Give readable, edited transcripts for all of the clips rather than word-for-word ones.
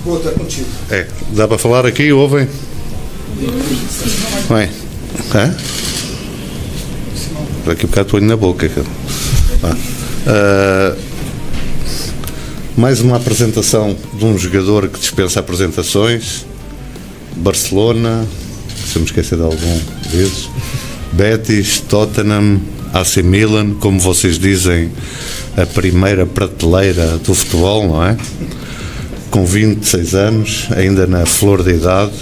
Couto, é contigo. Dá para falar aqui, ouvem? Bem, daqui a bocado ponho na boca. Mais uma apresentação de um jogador que dispensa apresentações. Barcelona, se eu me esquecer de algum vezes, Betis, Tottenham, AC Milan, como vocês dizem, a primeira prateleira do futebol, não é? Com 26 anos, ainda na flor da idade,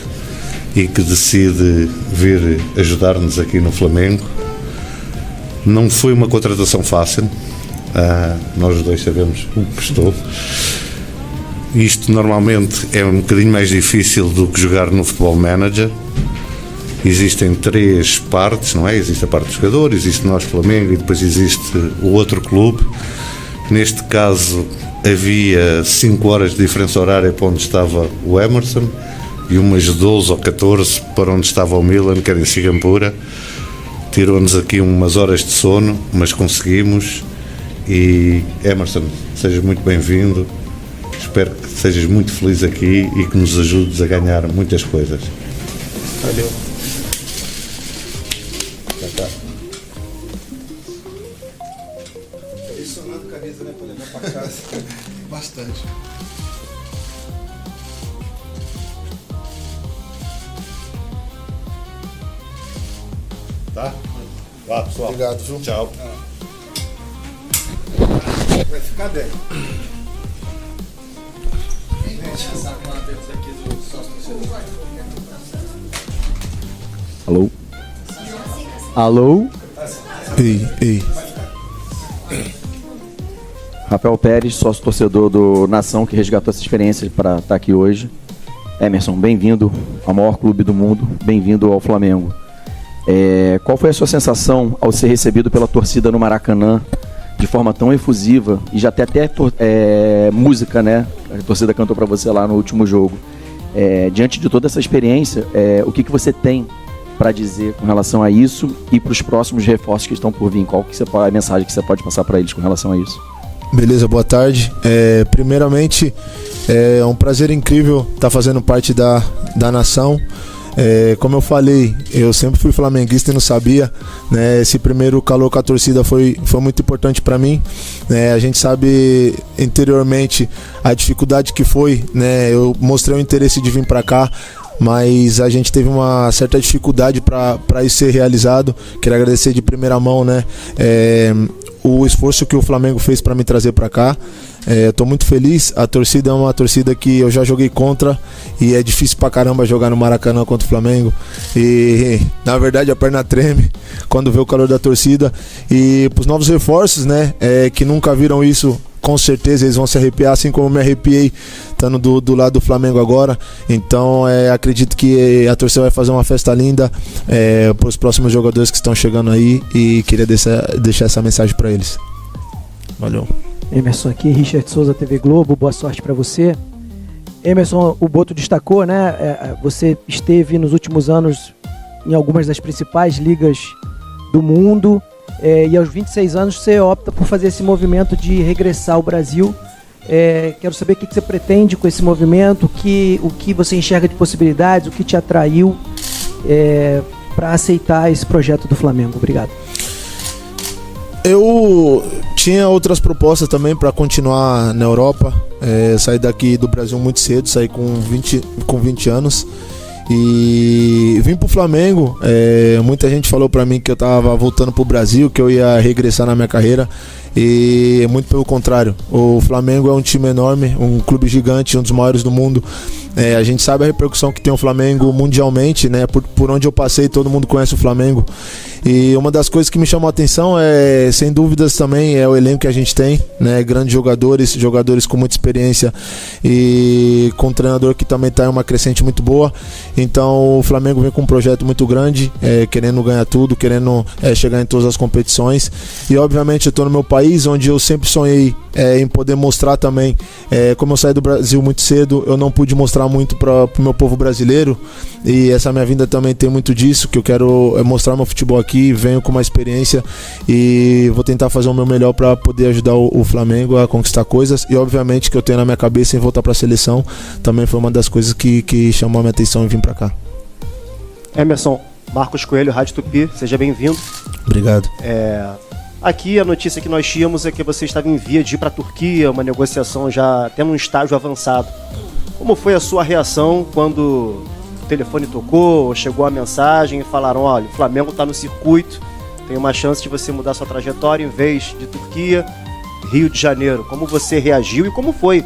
e que decide vir ajudar-nos aqui no Flamengo. Não foi uma contratação fácil, nós dois sabemos o que custou. Isto normalmente é um bocadinho mais difícil do que jogar no Futebol Manager. Existem 3 partes, não é? Existe a parte do jogador, existe nós Flamengo e depois existe o outro clube. Neste caso havia 5 horas de diferença horária para onde estava o Emerson e umas 12 ou 14 para onde estava o Milan, que era em Singapura. Tirou-nos aqui umas horas de sono, mas conseguimos. E Emerson, sejas muito bem-vindo. Espero que sejas muito feliz aqui e que nos ajudes a ganhar muitas coisas. Valeu. Adicionando camisa, né, para levar para casa. Bastante. Tá? Vá, pessoal. Obrigado, viu? Tchau. Vai ficar bem. Alô? Alô? Ei. Rafael Pérez, sócio torcedor do Nação, que resgatou essa experiência para estar aqui hoje. Emerson, bem-vindo ao maior clube do mundo, bem-vindo ao Flamengo. Qual foi a sua sensação ao ser recebido pela torcida no Maracanã de forma tão efusiva e já até música, né? A torcida cantou para você lá no último jogo. Diante de toda essa experiência, o que você tem para dizer com relação a isso e para os próximos reforços que estão por vir? Qual que a mensagem que você pode passar para eles com relação a isso? Beleza, boa tarde. Primeiramente, é um prazer incrível estar fazendo parte da Nação. Como eu falei, eu sempre fui flamenguista e não sabia, né? Esse primeiro calor com a torcida foi muito importante para mim, né? A gente sabe interiormente a dificuldade que foi, né? Eu mostrei o interesse de vir para cá, mas a gente teve uma certa dificuldade para isso ser realizado. Quero agradecer de primeira mão, né? O esforço que o Flamengo fez para me trazer para cá. Estou muito feliz. A torcida é uma torcida que eu já joguei contra e é difícil pra caramba jogar no Maracanã contra o Flamengo, e na verdade a perna treme quando vê o calor da torcida. E pros novos reforços, né, que nunca viram isso, com certeza eles vão se arrepiar, assim como eu me arrepiei estando do lado do Flamengo agora. Então acredito que a torcida vai fazer uma festa linda para os próximos jogadores que estão chegando aí, e queria deixar essa mensagem para eles. Valeu. Emerson aqui, Richard Souza, TV Globo, boa sorte para você. Emerson, o Boto destacou, né? Você esteve nos últimos anos em algumas das principais ligas do mundo, e aos 26 anos você opta por fazer esse movimento de regressar ao Brasil. Quero saber o que você pretende com esse movimento, o que você enxerga de possibilidades, o que te atraiu para aceitar esse projeto do Flamengo. Obrigado. Eu tinha outras propostas também para continuar na Europa. Saí daqui do Brasil muito cedo, saí com 20 anos e vim pro Flamengo. Muita gente falou para mim que eu tava voltando pro Brasil, que eu ia regressar na minha carreira, e muito pelo contrário. O Flamengo é um time enorme, um clube gigante, um dos maiores do mundo. A gente sabe a repercussão que tem o Flamengo mundialmente, né? Por onde eu passei, todo mundo conhece o Flamengo. E uma das coisas que me chamou a atenção sem dúvidas também, é o elenco que a gente tem, né? Grandes jogadores com muita experiência e com um treinador que também está em uma crescente muito boa. Então o Flamengo vem com um projeto muito grande, querendo ganhar tudo, querendo chegar em todas as competições. E obviamente eu estou no meu país, país onde eu sempre sonhei em poder mostrar também. Como eu saí do Brasil muito cedo, eu não pude mostrar muito para o meu povo brasileiro, e essa minha vinda também tem muito disso, que eu quero mostrar meu futebol aqui, venho com uma experiência e vou tentar fazer o meu melhor para poder ajudar o Flamengo a conquistar coisas, e obviamente que eu tenho na minha cabeça em voltar para a seleção, também foi uma das coisas que chamou a minha atenção em vir para cá. Emerson, Marcos Coelho, Rádio Tupi, seja bem-vindo. Obrigado. Aqui a notícia que nós tínhamos é que você estava em via de ir para a Turquia, uma negociação já tendo um estágio avançado. Como foi a sua reação quando o telefone tocou, chegou a mensagem e falaram: olha, o Flamengo está no circuito, tem uma chance de você mudar sua trajetória em vez de Turquia, Rio de Janeiro. Como você reagiu e como foi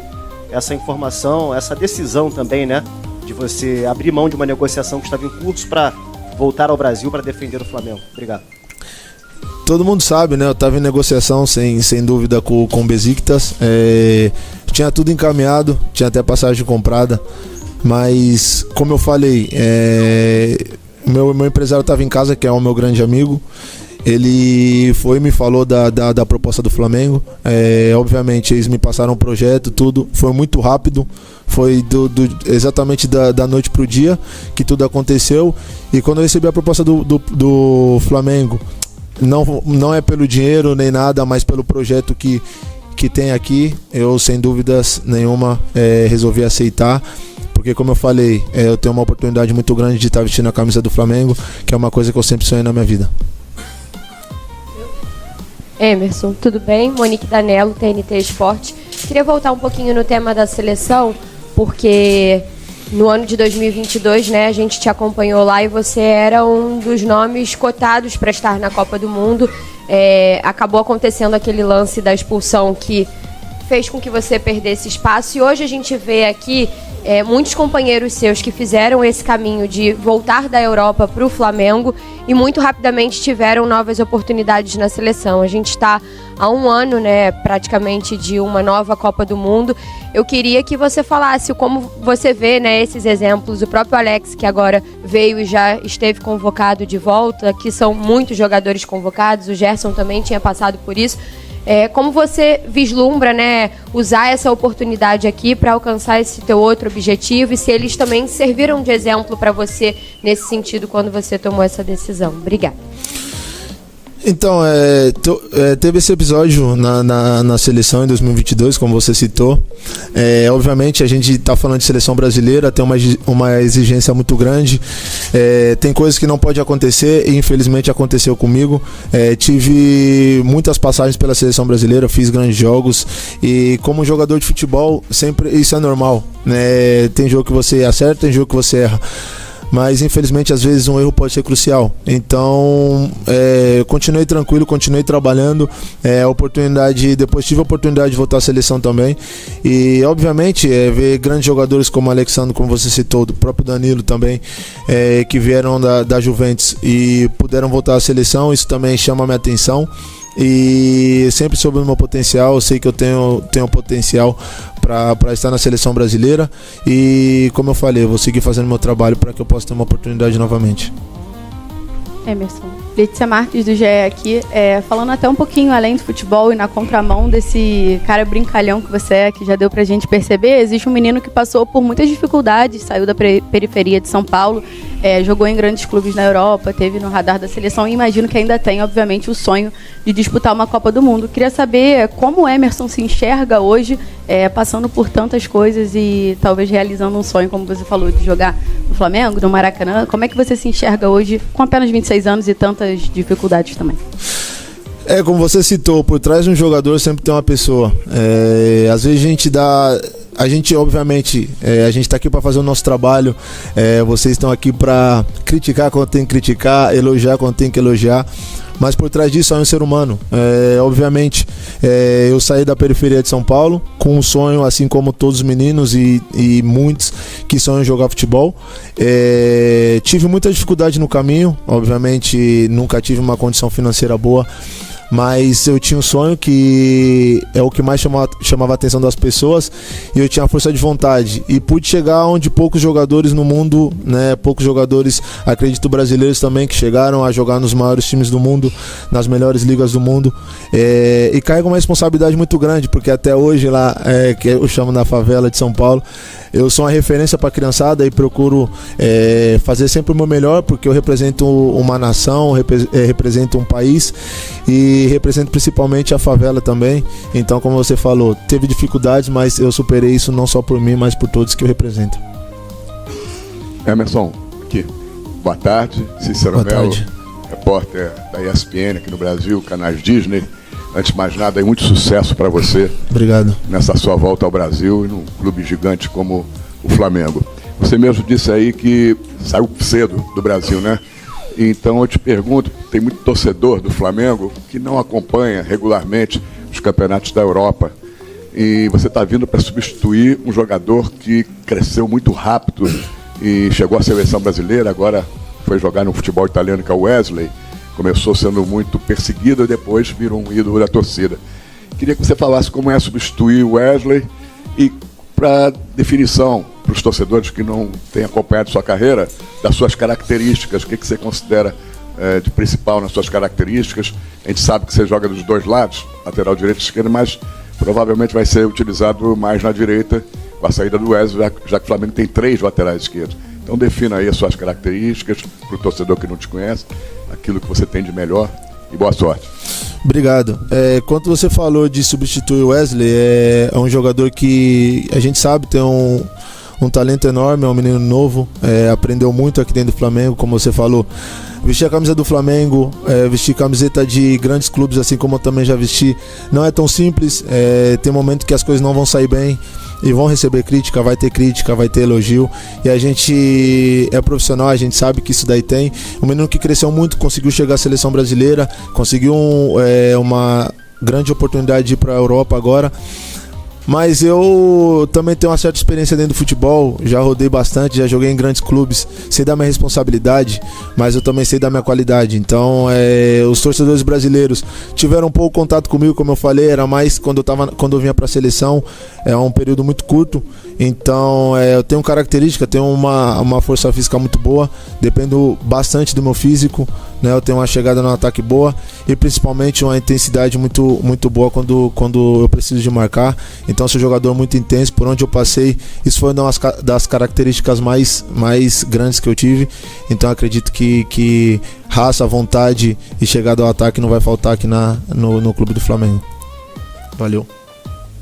essa informação, essa decisão também, né, de você abrir mão de uma negociação que estava em curso para voltar ao Brasil para defender o Flamengo? Obrigado. Todo mundo sabe, né? Eu estava em negociação sem dúvida com o Besiktas. Tinha tudo encaminhado, tinha até passagem comprada. Mas, como eu falei, meu empresário estava em casa, que é o meu grande amigo. Ele foi e me falou da proposta do Flamengo. Obviamente, eles me passaram um projeto, tudo. Foi muito rápido. Foi exatamente da noite para o dia que tudo aconteceu. E quando eu recebi a proposta do Flamengo, não é pelo dinheiro nem nada, mas pelo projeto que tem aqui, eu sem dúvidas nenhuma resolvi aceitar, porque como eu falei, eu tenho uma oportunidade muito grande de estar vestindo a camisa do Flamengo, que é uma coisa que eu sempre sonhei na minha vida. Emerson, tudo bem? Monique Danello, TNT Esporte. Queria voltar um pouquinho no tema da seleção, porque no ano de 2022, né, a gente te acompanhou lá e você era um dos nomes cotados para estar na Copa do Mundo. Acabou acontecendo aquele lance da expulsão que fez com que você perdesse espaço, e hoje a gente vê aqui muitos companheiros seus que fizeram esse caminho de voltar da Europa para o Flamengo e muito rapidamente tiveram novas oportunidades na seleção. A gente está há um ano, né, praticamente, de uma nova Copa do Mundo. Eu queria que você falasse como você vê, né, esses exemplos. O próprio Alex, que agora veio e já esteve convocado de volta, que são muitos jogadores convocados, o Gerson também tinha passado por isso. Como você vislumbra, né, usar essa oportunidade aqui para alcançar esse teu outro objetivo, e se eles também serviram de exemplo para você nesse sentido quando você tomou essa decisão? Obrigada. Então, teve esse episódio na seleção em 2022, como você citou. Obviamente, a gente está falando de seleção brasileira, tem uma exigência muito grande. Tem coisas que não pode acontecer e infelizmente aconteceu comigo. Tive muitas passagens pela seleção brasileira, fiz grandes jogos e como jogador de futebol, sempre isso é normal, né? Tem jogo que você acerta, tem jogo que você erra. Mas infelizmente às vezes um erro pode ser crucial. Então continuei tranquilo, continuei trabalhando. Depois tive a oportunidade de voltar à seleção também. E obviamente ver grandes jogadores como o Alexandre, como você citou, do próprio Danilo também, que vieram da Juventus e puderam voltar à seleção, isso também chama a minha atenção. E sempre soube do meu potencial, eu sei que eu tenho potencial para estar na seleção brasileira e, como eu falei, eu vou seguir fazendo meu trabalho para que eu possa ter uma oportunidade novamente. Emerson, Letícia Marques do GE aqui, falando até um pouquinho além do futebol e na contramão desse cara brincalhão que você é, que já deu pra gente perceber. Existe um menino que passou por muitas dificuldades, saiu da periferia de São Paulo, jogou em grandes clubes na Europa, teve no radar da seleção e imagino que ainda tem, obviamente, o sonho de disputar uma Copa do Mundo. Queria saber como o Emerson se enxerga hoje, passando por tantas coisas e talvez realizando um sonho, como você falou, de jogar no Flamengo, no Maracanã. Como é que você se enxerga hoje com apenas 26 anos e tantas dificuldades também? Como você citou, por trás de um jogador sempre tem uma pessoa. Às vezes a gente obviamente, a gente está aqui para fazer o nosso trabalho, vocês estão aqui para criticar quando tem que criticar, elogiar quando tem que elogiar, mas por trás disso é um ser humano. Obviamente, eu saí da periferia de São Paulo com um sonho, assim como todos os meninos e muitos que sonham em jogar futebol. Tive muita dificuldade no caminho, obviamente nunca tive uma condição financeira boa, mas eu tinha um sonho que é o que mais chamava a atenção das pessoas, e eu tinha a força de vontade e pude chegar onde poucos jogadores no mundo, né, poucos jogadores, acredito brasileiros também, que chegaram a jogar nos maiores times do mundo, nas melhores ligas do mundo, e carrego uma responsabilidade muito grande, porque até hoje lá, que eu chamo na favela de São Paulo, eu sou uma referência para a criançada e procuro fazer sempre o meu melhor, porque eu represento uma nação, represento um país e represento principalmente a favela também. Então, como você falou, teve dificuldades, mas eu superei isso não só por mim, mas por todos que eu represento. Emerson, aqui. Boa tarde. Cícero Boa Melo, tarde. repórter da ESPN aqui no Brasil, canais Disney. Antes de mais nada, muito sucesso para você. Obrigado. Nessa sua volta ao Brasil e num clube gigante como o Flamengo. Você mesmo disse aí que saiu cedo do Brasil, né? Então eu te pergunto, tem muito torcedor do Flamengo que não acompanha regularmente os campeonatos da Europa. E você está vindo para substituir um jogador que cresceu muito rápido e chegou à seleção brasileira, agora foi jogar no futebol italiano, que é o Wesley. Começou sendo muito perseguido e depois virou um ídolo da torcida. Queria que você falasse como é substituir o Wesley e, para definição, para os torcedores que não têm acompanhado sua carreira, das suas características, o que você considera de principal nas suas características. A gente sabe que você joga dos dois lados, lateral direito e esquerdo, mas provavelmente vai ser utilizado mais na direita com a saída do Wesley, já que o Flamengo tem 3 laterais esquerdos. Então defina aí as suas características para o torcedor que não te conhece, aquilo que você tem de melhor, e boa sorte. Obrigado. Quando você falou de substituir o Wesley, é um jogador que a gente sabe tem um talento enorme, é um menino novo, aprendeu muito aqui dentro do Flamengo, como você falou. Vestir a camisa do Flamengo, vestir camiseta de grandes clubes, assim como eu também já vesti, não é tão simples. Tem momento que as coisas não vão sair bem e vão receber crítica, vai ter elogio, e a gente é profissional, a gente sabe que isso daí tem. Um menino que cresceu muito, conseguiu chegar à seleção brasileira, conseguiu uma grande oportunidade de ir para a Europa agora. Mas eu também tenho uma certa experiência dentro do futebol, já rodei bastante, já joguei em grandes clubes, sei da minha responsabilidade, mas eu também sei da minha qualidade. Então os torcedores brasileiros tiveram um pouco contato comigo, como eu falei, era mais quando eu vinha para a seleção, é um período muito curto. Então eu tenho característica, tenho uma força física muito boa, dependo bastante do meu físico, né? Eu tenho uma chegada no ataque boa e principalmente uma intensidade muito, muito boa quando eu preciso de marcar. Então sou um jogador muito intenso, por onde eu passei, isso foi uma das características mais grandes que eu tive. Então acredito que raça, vontade e chegada ao ataque não vai faltar aqui no clube do Flamengo. Valeu.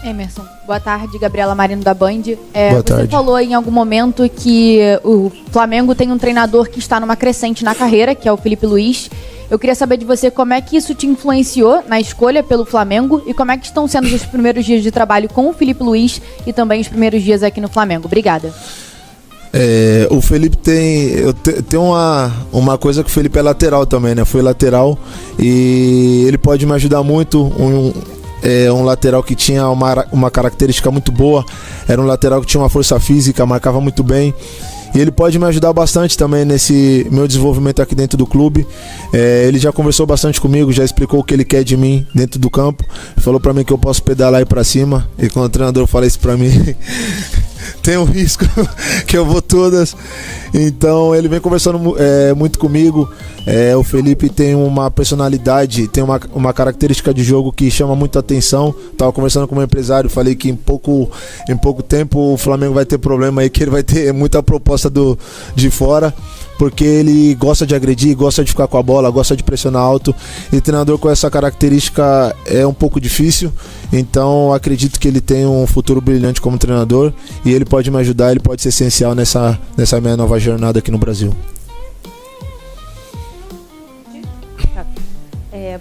Emerson, boa tarde, Gabriela Marino da Band. Boa tarde. Você falou em algum momento que o Flamengo tem um treinador que está numa crescente na carreira, que é o Felipe Luiz. Eu queria saber de você como é que isso te influenciou na escolha pelo Flamengo e como é que estão sendo os primeiros dias de trabalho com o Felipe Luiz e também os primeiros dias aqui no Flamengo. Obrigada. O Felipe tem uma coisa que o Felipe é lateral também, né? Foi lateral e ele pode me ajudar muito. Um lateral que tinha uma característica muito boa, era um lateral que tinha uma força física, marcava muito bem. E ele pode me ajudar bastante também nesse meu desenvolvimento aqui dentro do clube. Ele já conversou bastante comigo, já explicou o que ele quer de mim dentro do campo. Falou pra mim que eu posso pedalar e ir pra cima. E quando o treinador fala isso pra mim, tem um risco que eu vou todas. Então ele vem conversando muito comigo. O Felipe tem uma personalidade, tem uma característica de jogo que chama muita atenção. Tava conversando com o meu empresário, falei que em pouco tempo o Flamengo vai ter problema aí, que ele vai ter muita proposta de fora, porque ele gosta de agredir, gosta de ficar com a bola, gosta de pressionar alto, e treinador com essa característica é um pouco difícil. Então acredito que ele tem um futuro brilhante como treinador e ele pode me ajudar, ele pode ser essencial nessa minha nova jornada aqui no Brasil.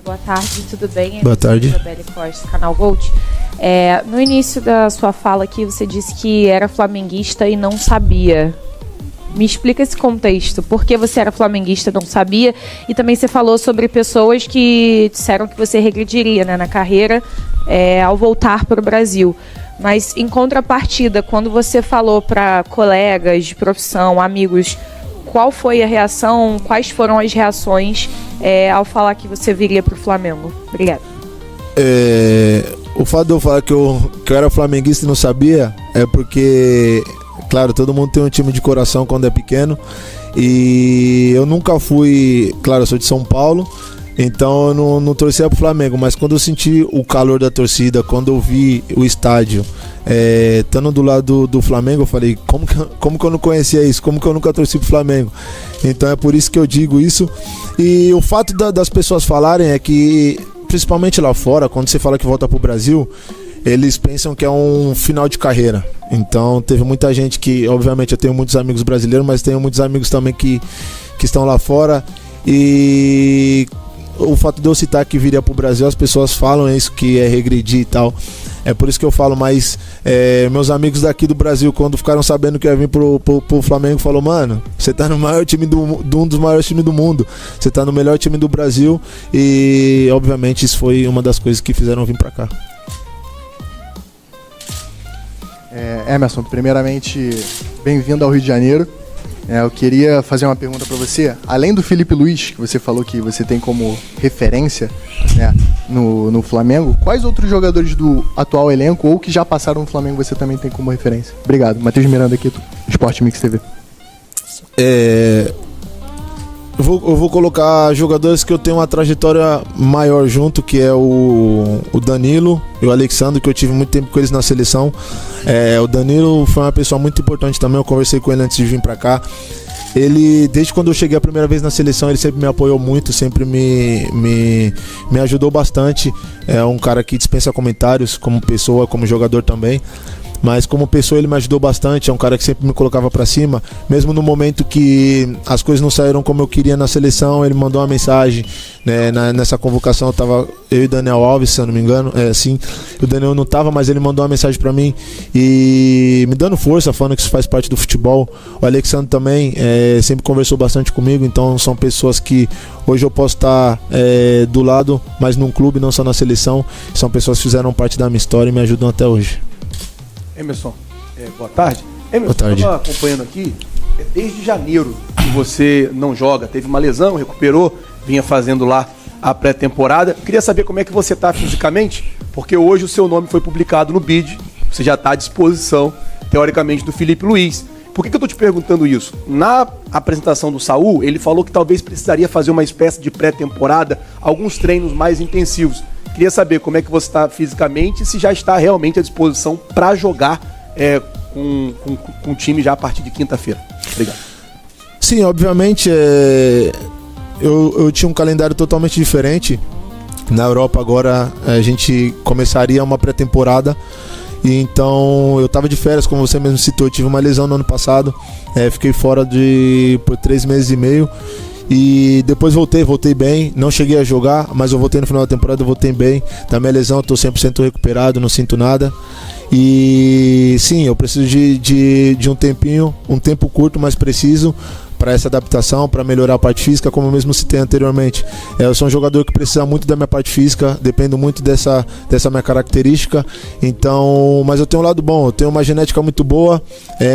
Boa tarde, tudo bem? Boa tarde. Isabelle Costa, Canal Gold. No início da sua fala aqui, você disse que era flamenguista e não sabia. Me explica esse contexto. Por que você era flamenguista e não sabia? E também você falou sobre pessoas que disseram que você regrediria, né, na carreira ao voltar para o Brasil. Mas, em contrapartida, quando você falou para colegas de profissão, amigos, qual foi a reação, quais foram as reações ao falar que você viria para o Flamengo? Obrigada. O fato de eu falar que eu era flamenguista e não sabia é porque, claro, todo mundo tem um time de coração quando é pequeno, e eu nunca fui, claro, eu sou de São Paulo, então eu não torcia pro Flamengo, mas quando eu senti o calor da torcida, quando eu vi o estádio estando do lado do Flamengo, eu falei, como que eu não conhecia isso? Como que eu nunca torci pro Flamengo? Então é por isso que eu digo isso. E o fato das pessoas falarem é que, principalmente lá fora, quando você fala que volta pro Brasil, eles pensam que é um final de carreira. Então teve muita gente que, obviamente eu tenho muitos amigos brasileiros, mas tenho muitos amigos também que estão lá fora, e o fato de eu citar que viria pro Brasil, as pessoas falam isso, que é regredir e tal. É por isso que eu falo, mas meus amigos daqui do Brasil, quando ficaram sabendo que eu ia vir pro Flamengo, falou, mano, você tá no maior time um dos maiores times do mundo, você tá no melhor time do Brasil, e obviamente isso foi uma das coisas que fizeram vir pra cá. Emerson, primeiramente, bem-vindo ao Rio de Janeiro. Eu queria fazer uma pergunta para você. Além do Felipe Luiz, que você falou que você tem como referência, né, no Flamengo, quais outros jogadores do atual elenco ou que já passaram no Flamengo você também tem como referência? Obrigado. Matheus Miranda aqui do Sport Mix TV. Eu vou colocar jogadores que eu tenho uma trajetória maior junto, que é o Danilo e o Alexandre, que eu tive muito tempo com eles na seleção. O Danilo foi uma pessoa muito importante também, eu conversei com ele antes de vir pra cá. Ele, desde quando eu cheguei a primeira vez na seleção, ele sempre me apoiou muito, sempre me ajudou bastante. É um cara que dispensa comentários, como pessoa, como jogador também. Mas como pessoa ele me ajudou bastante, é um cara que sempre me colocava pra cima, mesmo no momento que as coisas não saíram como eu queria na seleção, ele mandou uma mensagem, né, nessa convocação tava eu e Daniel Alves, se eu não me engano, o Daniel não tava, mas ele mandou uma mensagem pra mim e me dando força, falando que isso faz parte do futebol. O Alexandre também sempre conversou bastante comigo, então são pessoas que hoje eu posso estar do lado, mas num clube, não só na seleção, são pessoas que fizeram parte da minha história e me ajudam até hoje. Emerson, boa tarde. Emerson, boa tarde. Estava acompanhando aqui, desde janeiro que você não joga, teve uma lesão, recuperou, vinha fazendo lá a pré-temporada. Queria saber como é que você está fisicamente, porque hoje o seu nome foi publicado no BID, você já está à disposição, teoricamente, do Felipe Luiz. Por que eu estou te perguntando isso? Na apresentação do Saul, ele falou que talvez precisaria fazer uma espécie de pré-temporada, alguns treinos mais intensivos. Queria saber como é que você está fisicamente e se já está realmente à disposição para jogar com o time já a partir de quinta-feira. Obrigado. Sim, obviamente eu tinha um calendário totalmente diferente. Na Europa agora a gente começaria uma pré-temporada. E então eu estava de férias, como você mesmo citou, eu tive uma lesão no ano passado. Fiquei fora por 3 meses e meio. E depois voltei bem, não cheguei a jogar, mas eu voltei no final da temporada, eu voltei bem. Da minha lesão eu tô 100% recuperado, não sinto nada. E sim, eu preciso de um tempinho, um tempo curto, mas preciso, para essa adaptação, para melhorar a parte física, como eu mesmo citei anteriormente. Eu sou um jogador que precisa muito da minha parte física, dependo muito dessa minha característica. Então, mas eu tenho um lado bom, eu tenho uma genética muito boa,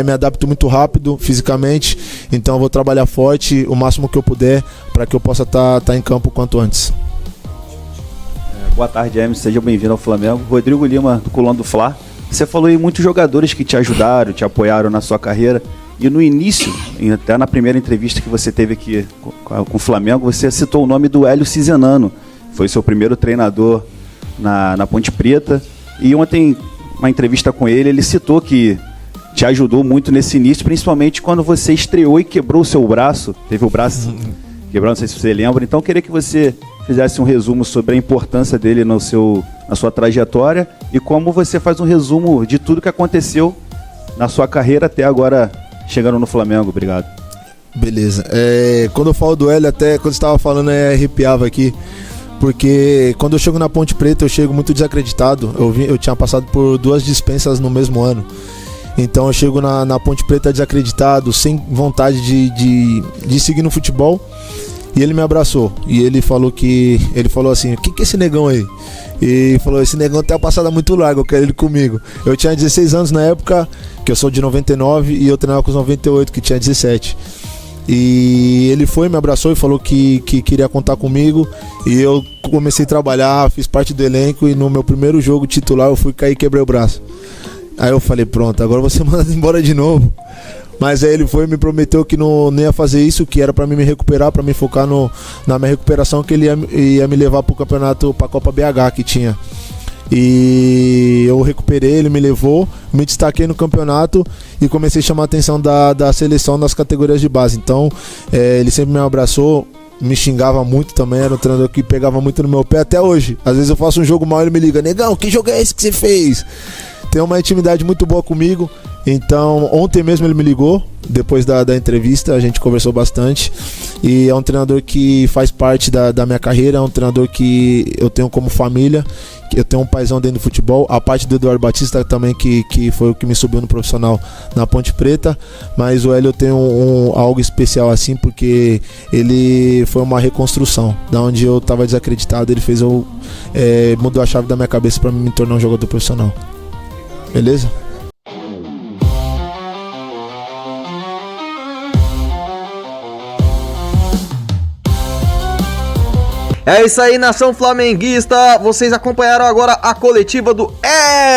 me adapto muito rápido fisicamente, então eu vou trabalhar forte o máximo que eu puder para que eu possa estar em campo o quanto antes. Boa tarde, Emerson, seja bem-vindo ao Flamengo. Rodrigo Lima, do Coluna do Fla. Você falou em muitos jogadores que te ajudaram, te apoiaram na sua carreira. E no início, até na primeira entrevista que você teve aqui com o Flamengo, você citou o nome do Hélio Cizenano. Foi seu primeiro treinador na Ponte Preta. E ontem, uma entrevista com ele, ele citou que te ajudou muito nesse início, principalmente quando você estreou e quebrou o seu braço. Teve o braço quebrado, não sei se você lembra. Então, eu queria que você fizesse um resumo sobre a importância dele na sua trajetória e como você faz um resumo de tudo que aconteceu na sua carreira até agora, chegando no Flamengo. Obrigado. Beleza. Quando eu falo do Hélio, até quando você estava falando, arrepiava aqui. Porque quando eu chego na Ponte Preta, eu chego muito desacreditado. Eu tinha passado por 2 dispensas no mesmo ano. Então eu chego na Ponte Preta desacreditado, sem vontade de seguir no futebol. E ele me abraçou. E ele falou assim, o que é esse negão aí? E falou, esse negão tem uma passada muito larga, eu quero ele comigo. Eu tinha 16 anos na época, que eu sou de 99, e eu treinava com os 98, que tinha 17. E ele foi, me abraçou e falou que queria contar comigo. E eu comecei a trabalhar, fiz parte do elenco. E no meu primeiro jogo titular eu fui cair e quebrei o braço. Aí eu falei, pronto, agora você manda embora de novo. Mas aí ele foi e me prometeu que não ia fazer isso, que era pra mim me recuperar, pra me focar na minha recuperação, que ele ia me levar pro campeonato, pra Copa BH que tinha. E eu recuperei, ele me levou, me destaquei no campeonato e comecei a chamar a atenção da seleção nas categorias de base. Então ele sempre me abraçou, me xingava muito também, era um treinador que pegava muito no meu pé até hoje. Às vezes eu faço um jogo mal e ele me liga, negão, que jogo é esse que você fez? Tem uma intimidade muito boa comigo. Então ontem mesmo ele me ligou, depois da entrevista, a gente conversou bastante. E é um treinador que faz parte da minha carreira, é um treinador que eu tenho como família. Eu tenho um paizão dentro do futebol, a parte do Eduardo Batista também, que foi o que me subiu no profissional na Ponte Preta. Mas o Hélio tem algo especial assim, porque ele foi uma reconstrução. Da onde eu estava desacreditado, ele fez mudou a chave da minha cabeça para me tornar um jogador profissional. Beleza? É isso aí, nação flamenguista. Vocês acompanharam agora a coletiva do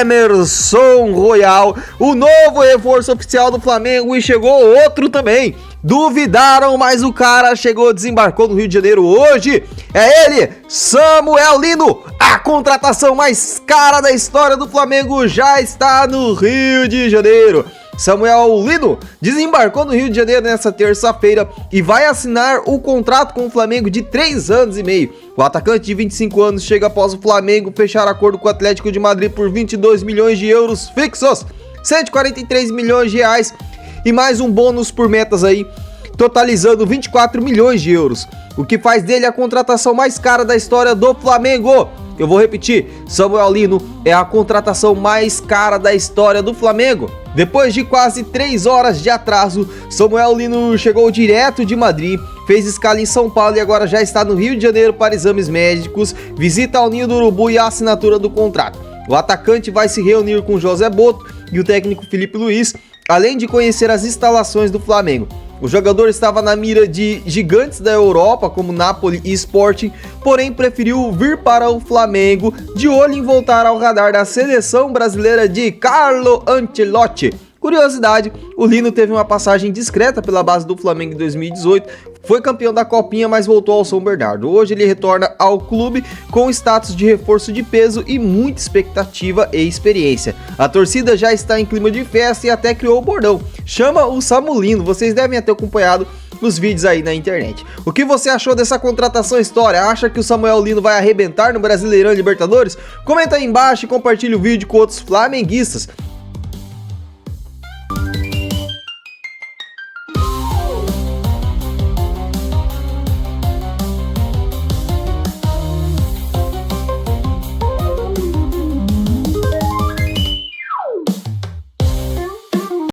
Emerson Royal, o novo reforço oficial do Flamengo, e chegou outro também. Duvidaram, mas o cara chegou, desembarcou no Rio de Janeiro hoje. É ele, Samuel Lino. A contratação mais cara da história do Flamengo já está no Rio de Janeiro. Samuel Lino desembarcou no Rio de Janeiro nesta terça-feira e vai assinar o contrato com o Flamengo de 3 anos e meio. O atacante de 25 anos chega após o Flamengo fechar acordo com o Atlético de Madrid por 22 milhões de euros fixos, 143 milhões de reais e mais um bônus por metas aí, totalizando 24 milhões de euros, o que faz dele a contratação mais cara da história do Flamengo. Eu vou repetir, Samuel Lino é a contratação mais cara da história do Flamengo. Depois de quase 3 horas de atraso, Samuel Lino chegou direto de Madrid, fez escala em São Paulo e agora já está no Rio de Janeiro para exames médicos, visita ao Ninho do Urubu e a assinatura do contrato. O atacante vai se reunir com José Boto e o técnico Filipe Luiz, além de conhecer as instalações do Flamengo. O jogador estava na mira de gigantes da Europa, como Napoli e Sporting, porém preferiu vir para o Flamengo, de olho em voltar ao radar da seleção brasileira de Carlo Ancelotti. Curiosidade, o Lino teve uma passagem discreta pela base do Flamengo em 2018, foi campeão da Copinha, mas voltou ao São Bernardo. Hoje ele retorna ao clube com status de reforço de peso e muita expectativa e experiência. A torcida já está em clima de festa e até criou o bordão. Chama o Samu Lino, vocês devem ter acompanhado nos vídeos aí na internet. O que você achou dessa contratação história? Acha que o Samuel Lino vai arrebentar no Brasileirão e Libertadores? Comenta aí embaixo e compartilhe o vídeo com outros flamenguistas.